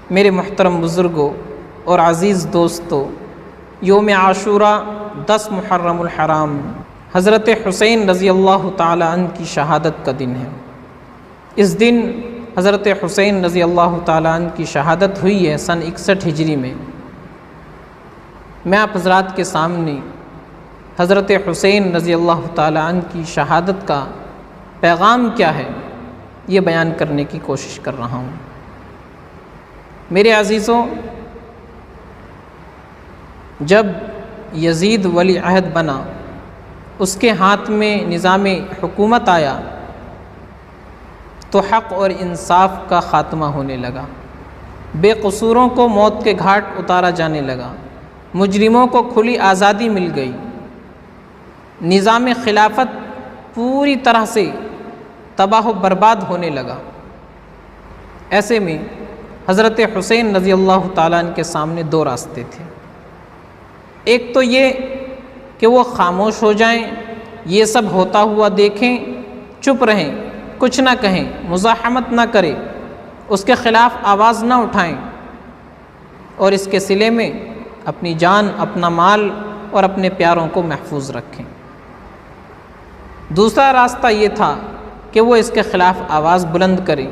میرے محترم بزرگوں اور عزیز دوستوں، یوم عاشوراء 10 محرم الحرام حضرت حسین رضی اللہ تعالی عنہ کی شہادت کا دن ہے۔ اس دن حضرت حسین رضی اللہ تعالی عنہ کی شہادت ہوئی ہے سن 61 ہجری میں۔ میں آپ حضرات کے سامنے حضرت حسین رضی اللہ تعالی عنہ کی شہادت کا پیغام کیا ہے یہ بیان کرنے کی کوشش کر رہا ہوں۔ میرے عزیزوں، جب یزید ولی عہد بنا، اس کے ہاتھ میں نظام حکومت آیا تو حق اور انصاف کا خاتمہ ہونے لگا، بے قصوروں کو موت کے گھاٹ اتارا جانے لگا، مجرموں کو کھلی آزادی مل گئی، نظام خلافت پوری طرح سے تباہ و برباد ہونے لگا۔ ایسے میں حضرت حسین رضی اللہ تعالیٰ عنہ کے سامنے دو راستے تھے۔ ایک تو یہ کہ وہ خاموش ہو جائیں، یہ سب ہوتا ہوا دیکھیں، چپ رہیں، کچھ نہ کہیں، مزاحمت نہ کریں، اس کے خلاف آواز نہ اٹھائیں، اور اس کے صلے میں اپنی جان، اپنا مال اور اپنے پیاروں کو محفوظ رکھیں۔ دوسرا راستہ یہ تھا کہ وہ اس کے خلاف آواز بلند کریں،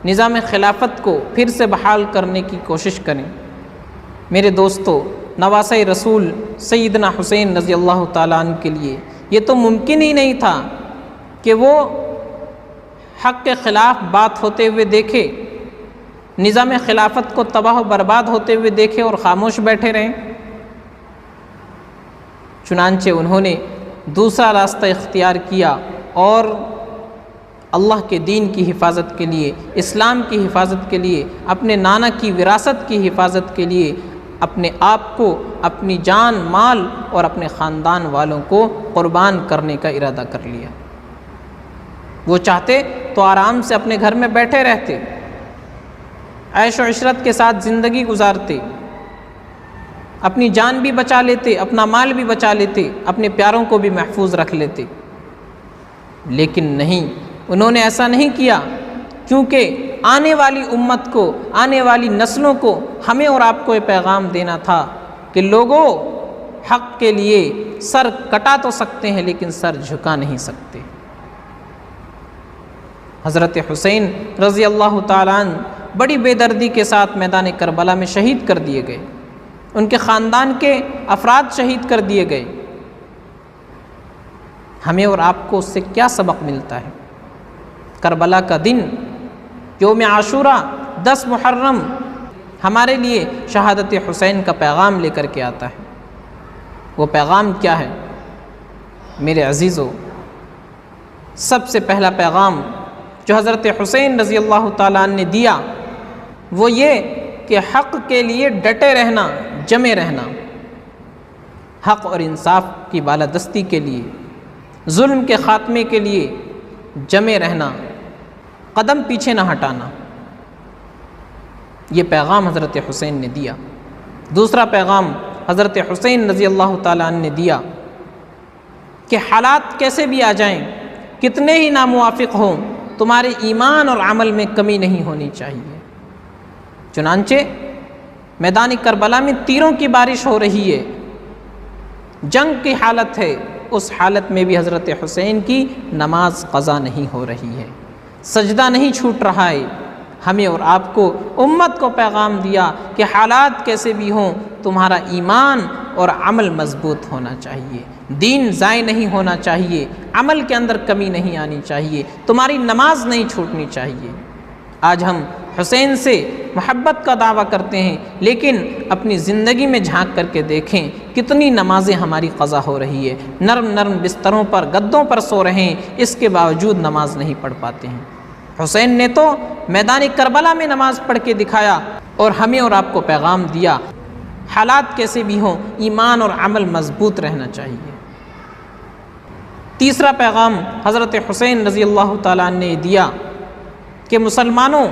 نظام خلافت کو پھر سے بحال کرنے کی کوشش کریں۔ میرے دوستو، نواسہ رسول سیدنا حسین رضی اللہ تعالیٰ عنہ کے لیے یہ تو ممکن ہی نہیں تھا کہ وہ حق کے خلاف بات ہوتے ہوئے دیکھے، نظام خلافت کو تباہ و برباد ہوتے ہوئے دیکھے اور خاموش بیٹھے رہیں۔ چنانچہ انہوں نے دوسرا راستہ اختیار کیا اور اللہ کے دین کی حفاظت کے لیے، اسلام کی حفاظت کے لیے، اپنے نانا کی وراثت کی حفاظت کے لیے اپنے آپ کو، اپنی جان، مال اور اپنے خاندان والوں کو قربان کرنے کا ارادہ کر لیا۔ وہ چاہتے تو آرام سے اپنے گھر میں بیٹھے رہتے، عیش و عشرت کے ساتھ زندگی گزارتے، اپنی جان بھی بچا لیتے، اپنا مال بھی بچا لیتے، اپنے پیاروں کو بھی محفوظ رکھ لیتے، لیکن نہیں، انہوں نے ایسا نہیں کیا، کیونکہ آنے والی امت کو، آنے والی نسلوں کو ہمیں اور آپ کو یہ پیغام دینا تھا کہ لوگوں، حق کے لیے سر کٹا تو سکتے ہیں لیکن سر جھکا نہیں سکتے۔ حضرت حسین رضی اللہ تعالیٰ عنہ بڑی بے دردی کے ساتھ میدان کربلا میں شہید کر دیے گئے، ان کے خاندان کے افراد شہید کر دیے گئے۔ ہمیں اور آپ کو اس سے کیا سبق ملتا ہے؟ کربلا کا دن، یوم عاشوراء 10 محرم ہمارے لیے شہادت حسین کا پیغام لے کر کے آتا ہے۔ وہ پیغام کیا ہے؟ میرے عزیزو، سب سے پہلا پیغام جو حضرت حسین رضی اللہ تعالیٰ عنہ نے دیا وہ یہ کہ حق کے لیے ڈٹے رہنا، جمے رہنا، حق اور انصاف کی بالادستی کے لیے، ظلم کے خاتمے کے لیے جمے رہنا، قدم پیچھے نہ ہٹانا، یہ پیغام حضرت حسین نے دیا۔ دوسرا پیغام حضرت حسین رضی اللہ تعالیٰ عنہ نے دیا کہ حالات کیسے بھی آ جائیں، کتنے ہی ناموافق ہوں، تمہارے ایمان اور عمل میں کمی نہیں ہونی چاہیے۔ چنانچہ میدان کربلا میں تیروں کی بارش ہو رہی ہے، جنگ کی حالت ہے، اس حالت میں بھی حضرت حسین کی نماز قضا نہیں ہو رہی ہے، سجدہ نہیں چھوٹ رہا ہے۔ ہمیں اور آپ کو، امت کو پیغام دیا کہ حالات کیسے بھی ہوں، تمہارا ایمان اور عمل مضبوط ہونا چاہیے، دین ضائع نہیں ہونا چاہیے، عمل کے اندر کمی نہیں آنی چاہیے، تمہاری نماز نہیں چھوٹنی چاہیے۔ آج ہم حسین سے محبت کا دعویٰ کرتے ہیں، لیکن اپنی زندگی میں جھانک کر کے دیکھیں کتنی نمازیں ہماری قضا ہو رہی ہے، نرم نرم بستروں پر، گدوں پر سو رہے ہیں، اس کے باوجود نماز نہیں پڑھ پاتے ہیں۔ حسین نے تو میدان کربلا میں نماز پڑھ کے دکھایا، اور ہمیں اور آپ کو پیغام دیا حالات کیسے بھی ہوں، ایمان اور عمل مضبوط رہنا چاہیے۔ تیسرا پیغام حضرت حسین رضی اللہ تعالیٰ عنہ نے دیا کہ مسلمانوں،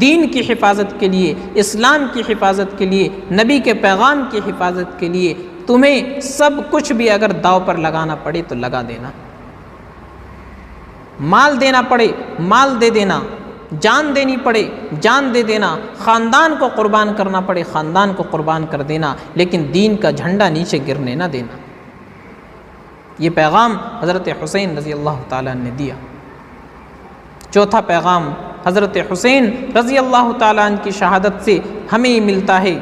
دین کی حفاظت کے لیے، اسلام کی حفاظت کے لیے، نبی کے پیغام کی حفاظت کے لیے تمہیں سب کچھ بھی اگر داؤ پر لگانا پڑے تو لگا دینا، مال دینا پڑے مال دے دینا، جان دینی پڑے جان دے دینا، خاندان کو قربان کرنا پڑے خاندان کو قربان کر دینا، لیکن دین کا جھنڈا نیچے گرنے نہ دینا۔ یہ پیغام حضرت حسین رضی اللہ تعالیٰ نے دیا۔ چوتھا پیغام حضرت حسین رضی اللہ تعالیٰ عنہ کی شہادت سے ہمیں یہ ملتا ہے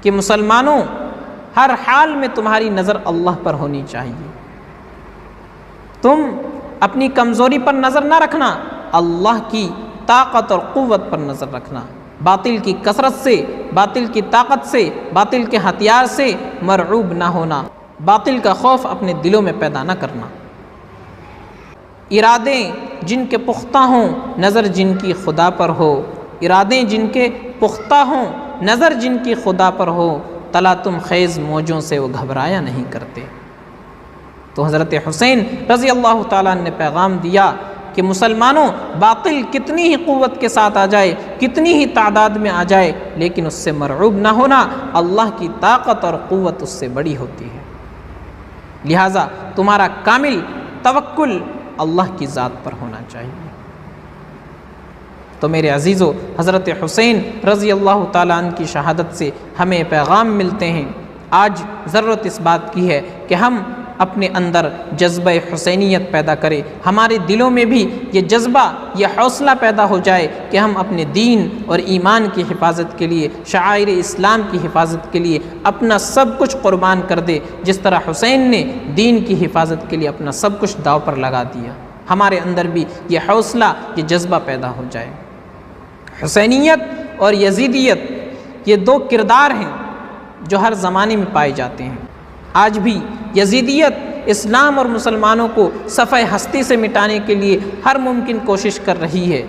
کہ مسلمانوں، ہر حال میں تمہاری نظر اللہ پر ہونی چاہیے۔ تم اپنی کمزوری پر نظر نہ رکھنا، اللہ کی طاقت اور قوت پر نظر رکھنا۔ باطل کی کثرت سے، باطل کی طاقت سے، باطل کے ہتھیار سے مرعوب نہ ہونا، باطل کا خوف اپنے دلوں میں پیدا نہ کرنا۔ ارادے جن کے پختہ ہوں، نظر جن کی خدا پر ہو، ارادے جن کے پختہ ہوں، نظر جن کی خدا پر ہو، تلاطم خیز موجوں سے وہ گھبرایا نہیں کرتے۔ تو حضرت حسین رضی اللہ تعالیٰ نے پیغام دیا کہ مسلمانوں، باطل کتنی ہی قوت کے ساتھ آ جائے، کتنی ہی تعداد میں آ جائے، لیکن اس سے مرعوب نہ ہونا، اللہ کی طاقت اور قوت اس سے بڑی ہوتی ہے۔ لہٰذا تمہارا کامل توکل اللہ کی ذات پر ہونا چاہیے۔ تو میرے عزیزو، حضرت حسین رضی اللہ تعالیٰ عنہ کی شہادت سے ہمیں پیغام ملتے ہیں۔ آج ضرورت اس بات کی ہے کہ ہم اپنے اندر جذبہ حسینیت پیدا کریں، ہمارے دلوں میں بھی یہ جذبہ، یہ حوصلہ پیدا ہو جائے کہ ہم اپنے دین اور ایمان کی حفاظت کے لیے، شعائر اسلام کی حفاظت کے لیے اپنا سب کچھ قربان کر دے، جس طرح حسین نے دین کی حفاظت کے لیے اپنا سب کچھ داؤ پر لگا دیا۔ ہمارے اندر بھی یہ حوصلہ، یہ جذبہ پیدا ہو جائے۔ حسینیت اور یزیدیت یہ دو کردار ہیں جو ہر زمانے میں پائے جاتے ہیں۔ آج بھی یزیدیت اسلام اور مسلمانوں کو صفحہ ہستی سے مٹانے کے لیے ہر ممکن کوشش کر رہی ہے۔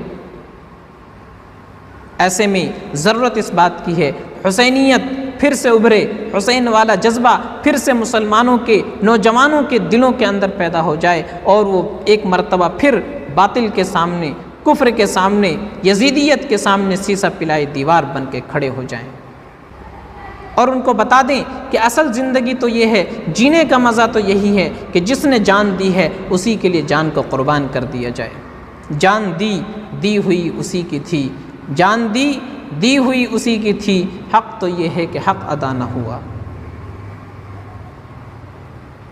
ایسے میں ضرورت اس بات کی ہے حسینیت پھر سے ابھرے، حسین والا جذبہ پھر سے مسلمانوں کے نوجوانوں کے دلوں کے اندر پیدا ہو جائے، اور وہ ایک مرتبہ پھر باطل کے سامنے، کفر کے سامنے، یزیدیت کے سامنے سیسا پلائی دیوار بن کے کھڑے ہو جائیں، اور ان کو بتا دیں کہ اصل زندگی تو یہ ہے، جینے کا مزہ تو یہی ہے کہ جس نے جان دی ہے اسی کے لیے جان کو قربان کر دیا جائے۔ جان دی ہوئی اسی کی تھی، جان دی ہوئی اسی کی تھی، حق تو یہ ہے کہ حق ادا نہ ہوا۔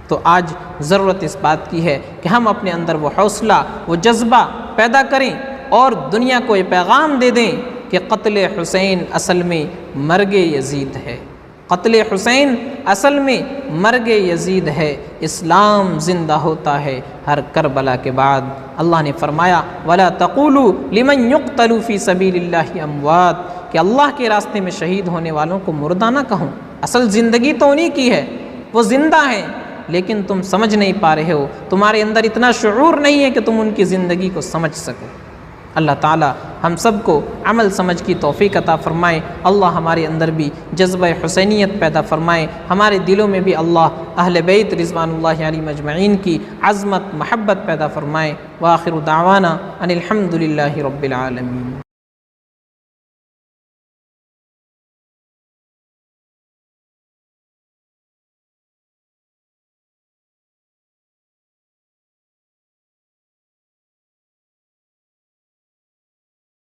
تو آج ضرورت اس بات کی ہے کہ ہم اپنے اندر وہ حوصلہ، وہ جذبہ پیدا کریں اور دنیا کو یہ پیغام دے دیں کہ قتل حسین اصل میں مرگ یزید ہے، قتل حسین اصل میں مرگ یزید ہے، اسلام زندہ ہوتا ہے ہر کربلا کے بعد۔ اللہ نے فرمایا وَلَا تَقُولُوا لِمَنْ يُقْتَلُ فِي سَبِيلِ اللَّهِ أَمْوَاتٌ، کہ اللہ کے راستے میں شہید ہونے والوں کو مردہ نہ کہوں، اصل زندگی تو انہی کی ہے، وہ زندہ ہیں، لیکن تم سمجھ نہیں پا رہے ہو، تمہارے اندر اتنا شعور نہیں ہے کہ تم ان کی زندگی کو سمجھ سکو۔ اللہ تعالی ہم سب کو عمل سمجھ کی توفیق عطا فرمائے، اللہ ہمارے اندر بھی جذبہ حسینیت پیدا فرمائے، ہمارے دلوں میں بھی اللہ اہل بیت رضوان اللہ علیہم اجمعین کی عظمت، محبت پیدا فرمائے۔ وآخر دعوانا ان الحمد للہ رب العالمین۔